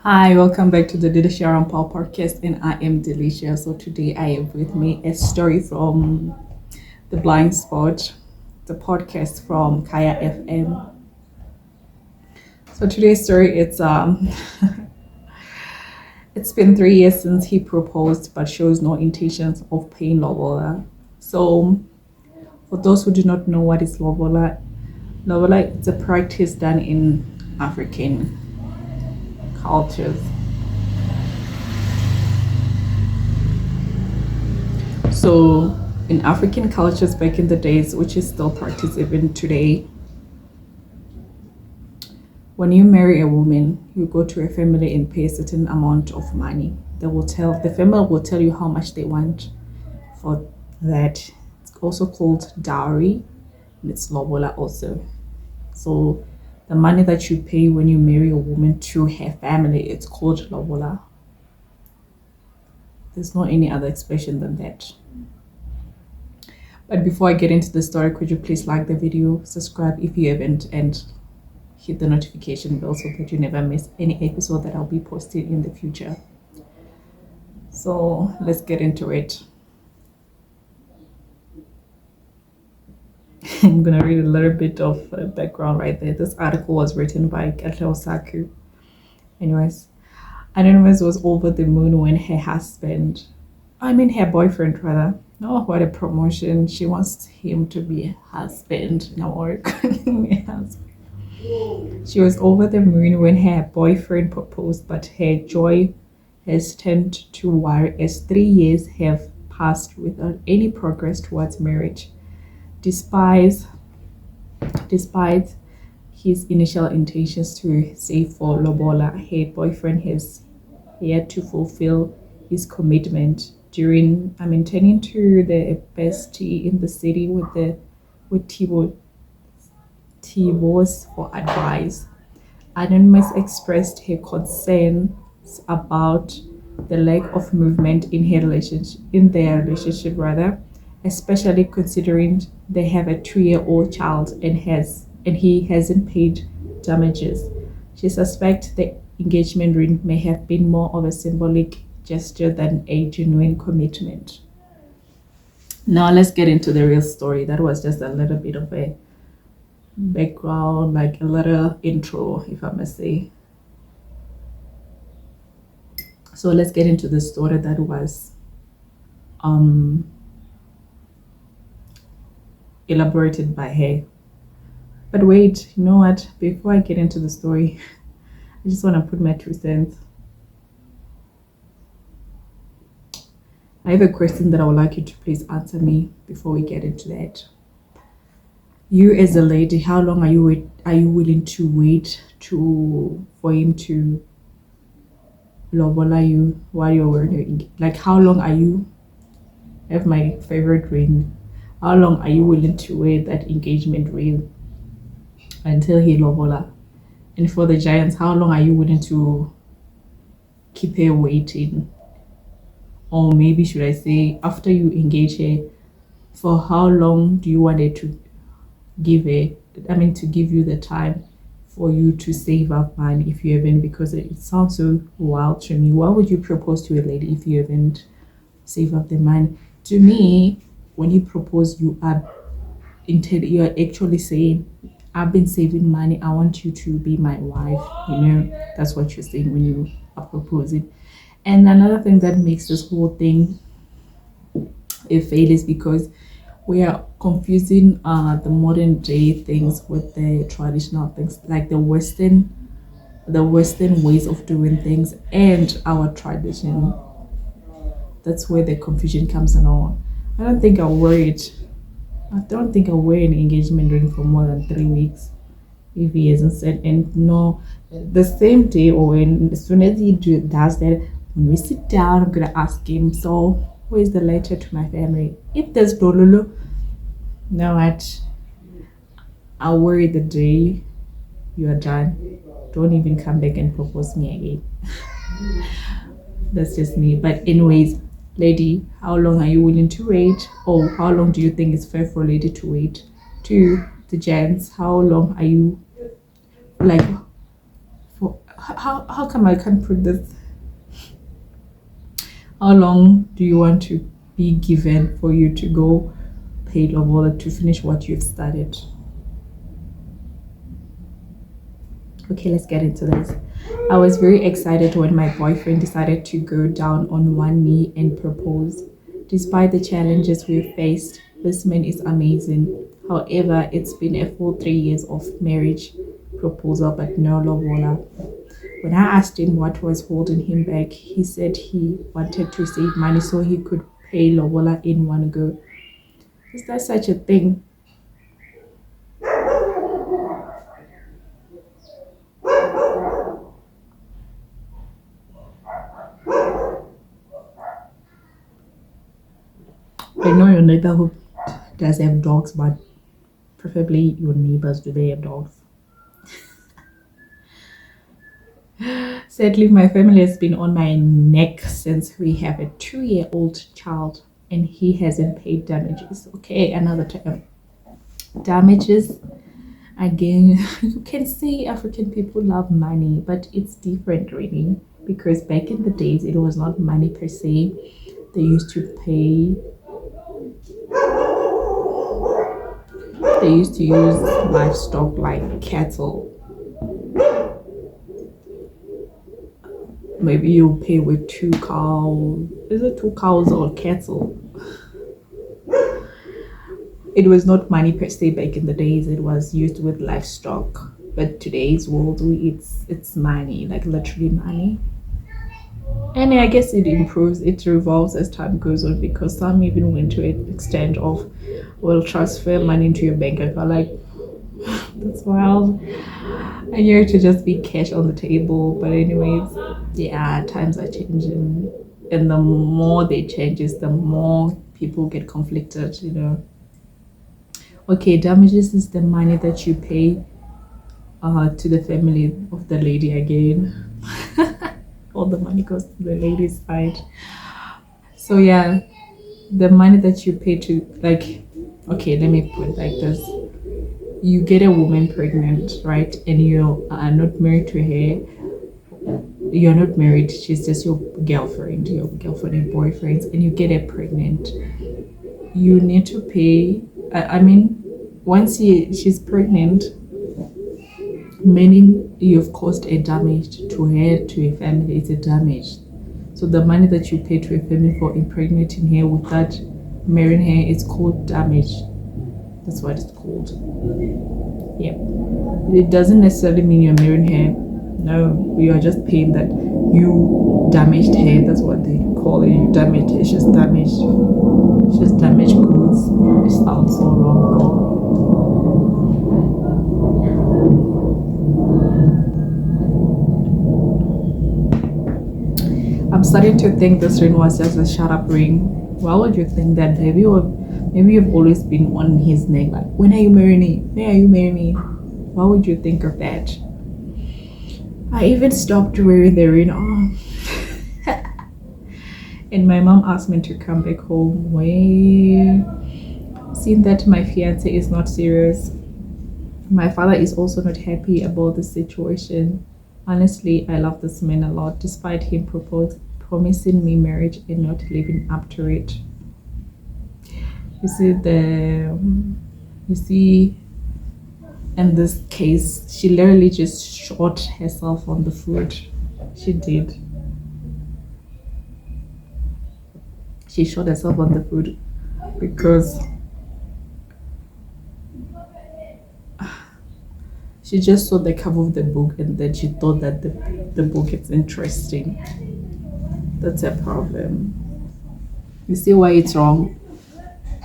Hi, welcome back to the Delicia.Ramphago podcast, and I am Delicia. So today I have with me a story from the Blind Spot, the podcast from Kaya FM. So today's story, it's been 3 years since he proposed, but shows no intentions of paying Lobola. So for those who do not know what is Lobola is a practice done in African cultures. So, in African cultures back in the days, which is still practiced even today, when you marry a woman, you go to a family and pay a certain amount of money. The family will tell you how much they want for that. It's also called dowry, and it's lobola also. So, the money that you pay when you marry a woman to her family, it's called lobola. There's no any other expression than that. But before I get into the story, could you please like the video, subscribe if you haven't, and hit the notification bell so that you never miss any episode that I'll be posting in the future. So let's get into it. I'm gonna read a little bit of background right there. This article was written by Saku. Anyways, Anonymous was over the moon when her boyfriend rather. Oh, what a promotion. She wants him to be a husband. Now we're calling me husband. She was over the moon when her boyfriend proposed, but her joy has turned to worry as 3 years have passed without any progress towards marriage. Despite his initial intentions to save for Lobola, her boyfriend has yet to fulfill his commitment. Turning to the bestie in the city with Tibos for advice. Anonymous expressed her concerns about the lack of movement in their relationship rather, especially considering they have a 2-year-old child and he hasn't paid damages. She suspects the engagement ring may have been more of a symbolic gesture than a genuine commitment. Now let's get into the real story. That was just a little bit of a background, like a little intro, if I must say. So let's get into the story that was elaborated by her. But wait, you know what? Before I get into the story, I just want to put my 2 cents. I have a question that I would like you to please answer me before we get into that. You as a lady, how long are you willing to wait for him to lobola you while you're wearing like how long are you have my favorite ring? How long are you willing to wear that engagement ring until he lobola? And for the giants, how long are you willing to keep her waiting? Or maybe should I say, after you engage her, for how long do you want her to give you the time for you to save up money if you haven't? Because it sounds so wild to me. Why would you propose to a lady if you haven't saved up the money? To me, when you propose, you are actually saying, I've been saving money, I want you to be my wife. That's what you're saying when you are proposing. And another thing that makes this whole thing a fail is because we are confusing the modern day things with the traditional things, like the Western ways of doing things and our tradition. That's where the confusion comes along. I don't think I'll wear an engagement ring for more than 3 weeks if he hasn't said. And no, the same day or as soon as he does that, when we sit down, I'm gonna ask him, so where's the letter to my family? If there's dololo, know what? I'll worry the day you are done. Don't even come back and propose me again. That's just me. But anyways, lady, how long are you willing to wait? Or how long do you think is fair for a lady to wait? To the gents, how long are you like how come I can't put this? How long do you want to be given for you to go pay Lobola to finish what you've started? Okay, let's get into this. I was very excited when my boyfriend decided to go down on one knee and propose. Despite the challenges we've faced, this man is amazing. However, it's been a full 3 years of marriage proposal, but no Lobola. When I asked him what was holding him back, he said he wanted to save money so he could pay Lobola in one go. Is there such a thing? I know your neighborhood does have dogs, but preferably your neighbors, do they have dogs? Sadly, my family has been on my neck since we have a 2-year-old child and he hasn't paid damages. Okay, another term. Damages, again, you can say African people love money, but it's different really, because back in the days it was not money per se. They used to pay, they used to use livestock like cattle. Maybe you pay with 2 cows. Is it 2 cows or cattle? It was not money per se back in the days. It was used with livestock. But today's world, it's money, like literally money. And I guess it improves, it revolves as time goes on, because some even went to an extent of, will transfer money into your bank account. Like, that's wild. I knew it to just be cash on the table. But anyways, yeah, times are changing. And the more they changes, the more people get conflicted, you know. Okay, damages is the money that you pay to the family of the lady again. All the money goes to the lady's side. So yeah, the money that you pay to, like, okay, let me put it like this. You get a woman pregnant, right? And you are not married to her. You're not married, she's just your girlfriend and boyfriend, and you get her pregnant. You need to pay, I mean, once she's pregnant, meaning you've caused a damage to her, to her family. It's a damage. So the money that you pay to a family for impregnating her without marrying her is called damage. That's what it's called. Yeah. It doesn't necessarily mean you're marrying her. No, you are just paying that you damaged her. That's what they call it. You damaged her. She's damaged. She's damaged goods. It sounds so wrong though. I'm starting to think this ring was just a shut up ring. Why would you think that? Maybe you've always been on his neck, like, when are you marrying me? When are you marrying me? Why would you think of that? I even stopped wearing the ring. Oh. And my mom asked me to come back home. Well, seeing that my fiance is not serious, my father is also not happy about the situation. Honestly, I love this man a lot, despite him promising me marriage and not living up to it. You see, in this case, she literally just shot herself on the foot. She did. She shot herself on the foot because she just saw the cover of the book and then she thought that the book is interesting. That's a problem. You see why it's wrong?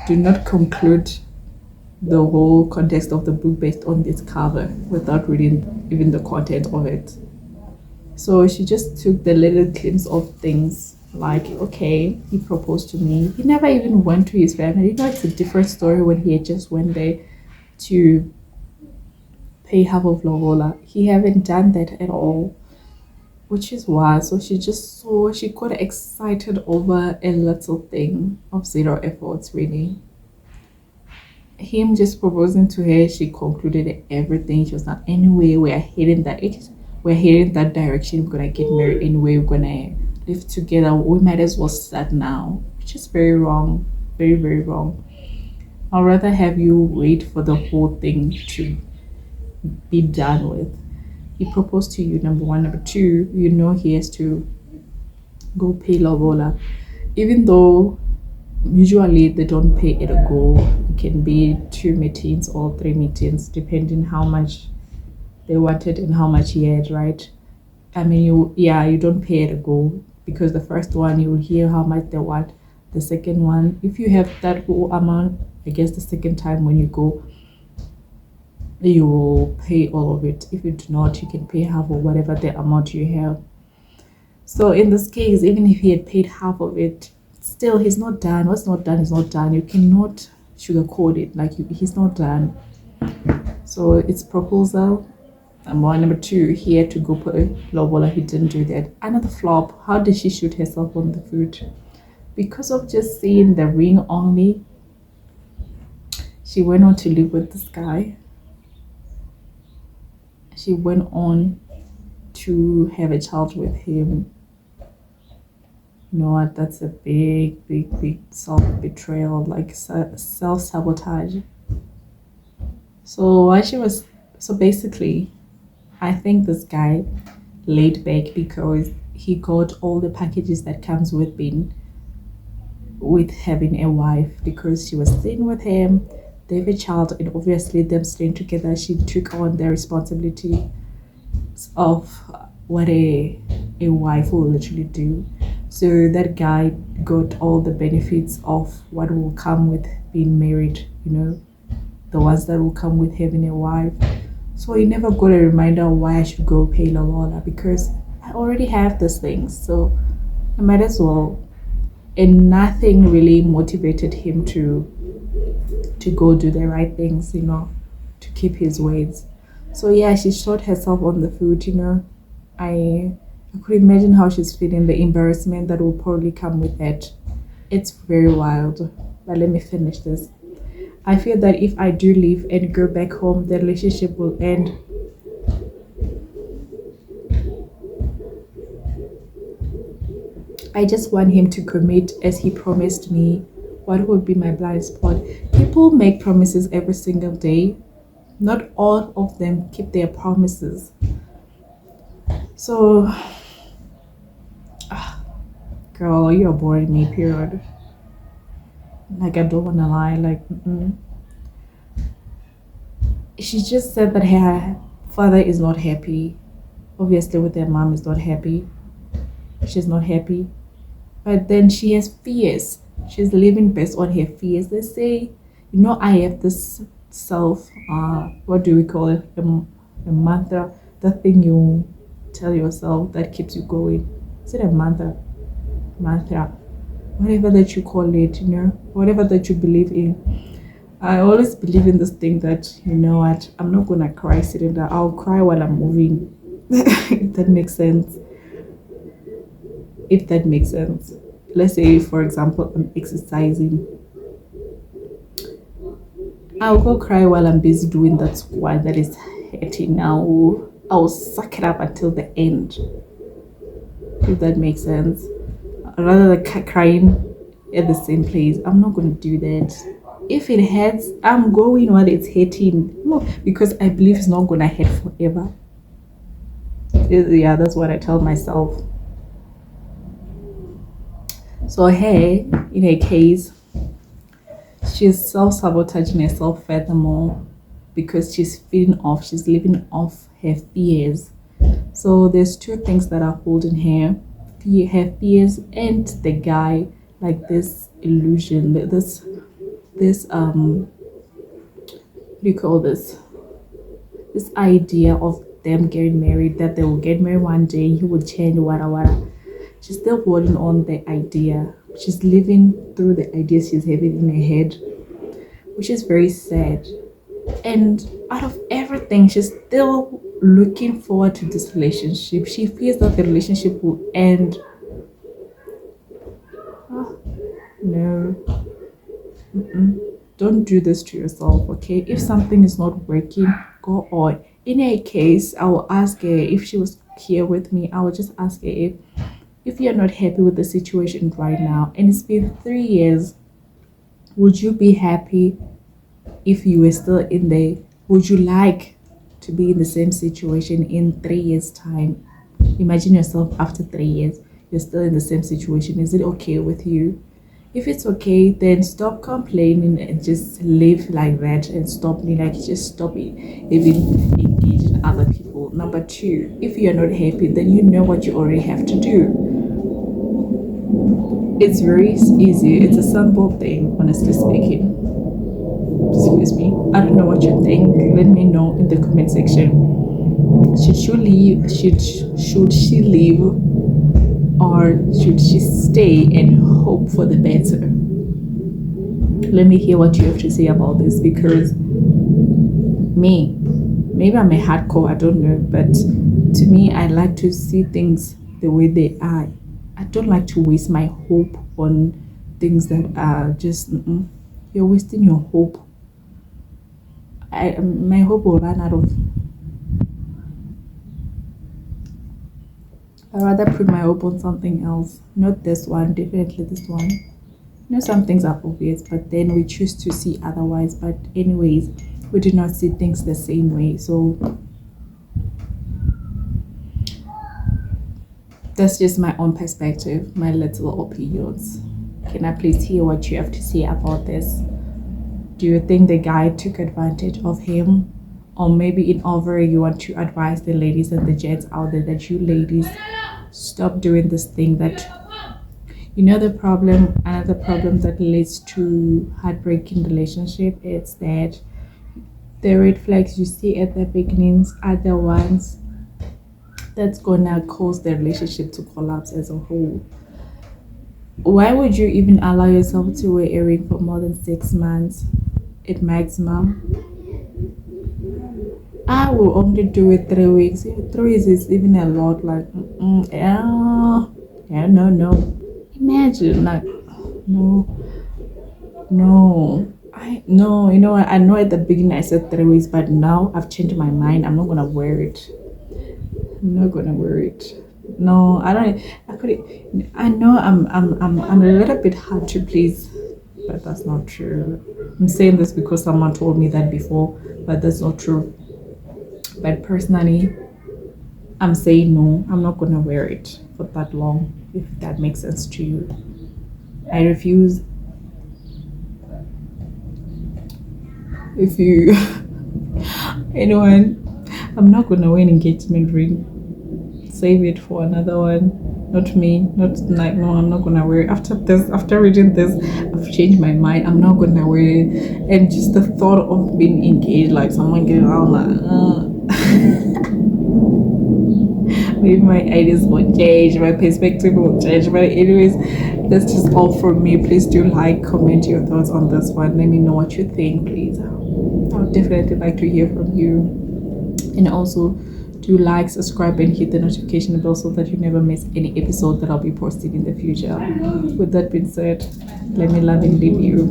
Do not conclude the whole context of the book based on this cover without reading even the content of it. So she just took the little glimpse of things, like, okay, he proposed to me. He never even went to his family. You know, it's a different story when he had just went there to pay half of Lobola. He haven't done that at all, which is why. So she got excited over a little thing of zero efforts, really. Him just proposing to her, she concluded everything. She was not anyway. We are heading that. we're heading that direction, we're gonna get married anyway, we're gonna live together, we might as well start now, which is very wrong, very, very wrong. I'd rather have you wait for the whole thing to be done with. He proposed to you, number one. Number two, you know he has to go pay Lobola. Even though usually they don't pay at a go, it can be 2 meetings or 3 meetings, depending how much they wanted and how much he had, right? I mean, you don't pay at a go, because the first one you will hear how much they want. The second one, if you have that whole amount, I guess the second time when you go, you will pay all of it. If you do not, you can pay half of whatever the amount you have. So in this case, even if he had paid half of it, still he's not done. What's not done is not done. You cannot sugarcoat it. Like he's not done. So it's proposal. Number one. Number two, he had to go put Lobola. He didn't do that. Another flop. How did she shoot herself on the foot? Because of just seeing the ring only, she went on to live with this guy. She went on to have a child with him. You know what? That's a big, big, big self-betrayal, like self-sabotage. So basically, I think this guy laid back because he got all the packages that comes with having a wife, because she was staying with him, they have a child, and obviously them staying together, she took on the responsibility of what a wife will literally do. So that guy got all the benefits of what will come with being married, the ones that will come with having a wife. So he never got a reminder why I should go pay Lobola, because I already have these things, so I might as well. And nothing really motivated him to go do the right things, to keep his words. So yeah, she shot herself on the foot. I could imagine how she's feeling, the embarrassment that will probably come with that. It's very wild. But let me finish this. I feel that if I do leave and go back home, the relationship will end. I just want him to commit as he promised me. What would be my blind spot? People make promises every single day. Not all of them keep their promises. So, girl, you're boring me, period. Like, I don't want to lie. Like, she just said that her father is not happy. Obviously, with her mom is not happy. She's not happy. But then she has fears. She's living based on her fears. They say, I have this what do we call it? A mantra, the thing you tell yourself that keeps you going. Is it a mantra? Whatever that you call it, whatever that you believe in. I always believe in this thing that, what, I'm not gonna cry sitting there. I'll cry while I'm moving. If that makes sense. Let's say, for example, I'm exercising. I'll go cry while I'm busy doing that squat that is hurting now. I'll suck it up until the end. If that makes sense. Rather than crying at the same place, I'm not going to do that. If it hurts, I'm going while it's hurting. No, because I believe it's not going to hurt forever. Yeah, that's what I tell myself. So hey, in a case, she's self-sabotaging herself furthermore, because she's living off her fears. So there's two things that are holding her fears and the guy, like this illusion, this what do you call this idea of them getting married, that they will get married one day, he will change, wada. She's still holding on the idea. She's living through the ideas she's having in her head, which is very sad. And out of everything, she's still looking forward to this relationship. She feels that the relationship will end. No. Don't do this to yourself, okay? If something is not working, go on. in a case, I will ask her if she was here with me. I will just ask her if you're not happy with the situation right now, and it's been 3 years, would you be happy if you were still in there? Would you like to be in the same situation in 3 years' time? Imagine yourself after 3 years, you're still in the same situation. Is it okay with you? If it's okay, then stop complaining and just live like that and stop me like just stop it, even engaging other people. Number two, if you're not happy, then you know what you already have to do. It's very easy. It's a simple thing, honestly speaking. Excuse me. I don't know what you think. Let me know in the comment section. Should she leave? Should she leave, or should she stay and hope for the better? Let me hear what you have to say about this, because maybe I'm a hardcore, I don't know, but to me, I like to see things the way they are. I don't like to waste my hope on things that are just you're wasting your hope. My hope will run out of. I'd rather put my hope on something else, not this one, definitely this one. Some things are obvious, but then we choose to see otherwise. But anyways, we do not see things the same way. So that's just my own perspective, my little opinions. Can I please hear what you have to say about this? Do you think the guy took advantage of him? Or maybe in over, you want to advise the ladies and the gents out there that you ladies stop doing this thing that another problem that leads to heartbreaking relationship is that the red flags you see at the beginnings are the ones that's gonna cause the relationship to collapse as a whole. Why would you even allow yourself to wear a ring for more than 6 months at maximum? I will only do it 3 weeks. 3 weeks is even a lot. Like, no. Imagine, like, no. I no. You know what? I know at the beginning I said 3 weeks, but now I've changed my mind. I'm not gonna wear it. I'm not gonna wear it. No, I don't. I know I'm a little bit hard to please, but that's not true. I'm saying this because someone told me that before, but that's not true. But personally, I'm saying no, I'm not gonna wear it for that long, if that makes sense to you. I refuse. If you anyone, I'm not gonna wear an engagement ring. Save it for another one. Not me, not like no, I'm not gonna wear it. After reading this, I've changed my mind. I'm not gonna wear it. And just the thought of being engaged, like someone getting around like maybe my ideas will change, my perspective will change. But anyways, that's just all from me. Please do like, comment your thoughts on this one. Let me know what you think, please. I would definitely like to hear from you. And also do like, subscribe, and hit the notification bell so that you never miss any episode that I'll be posting in the future. With that being said, let me love and leave you.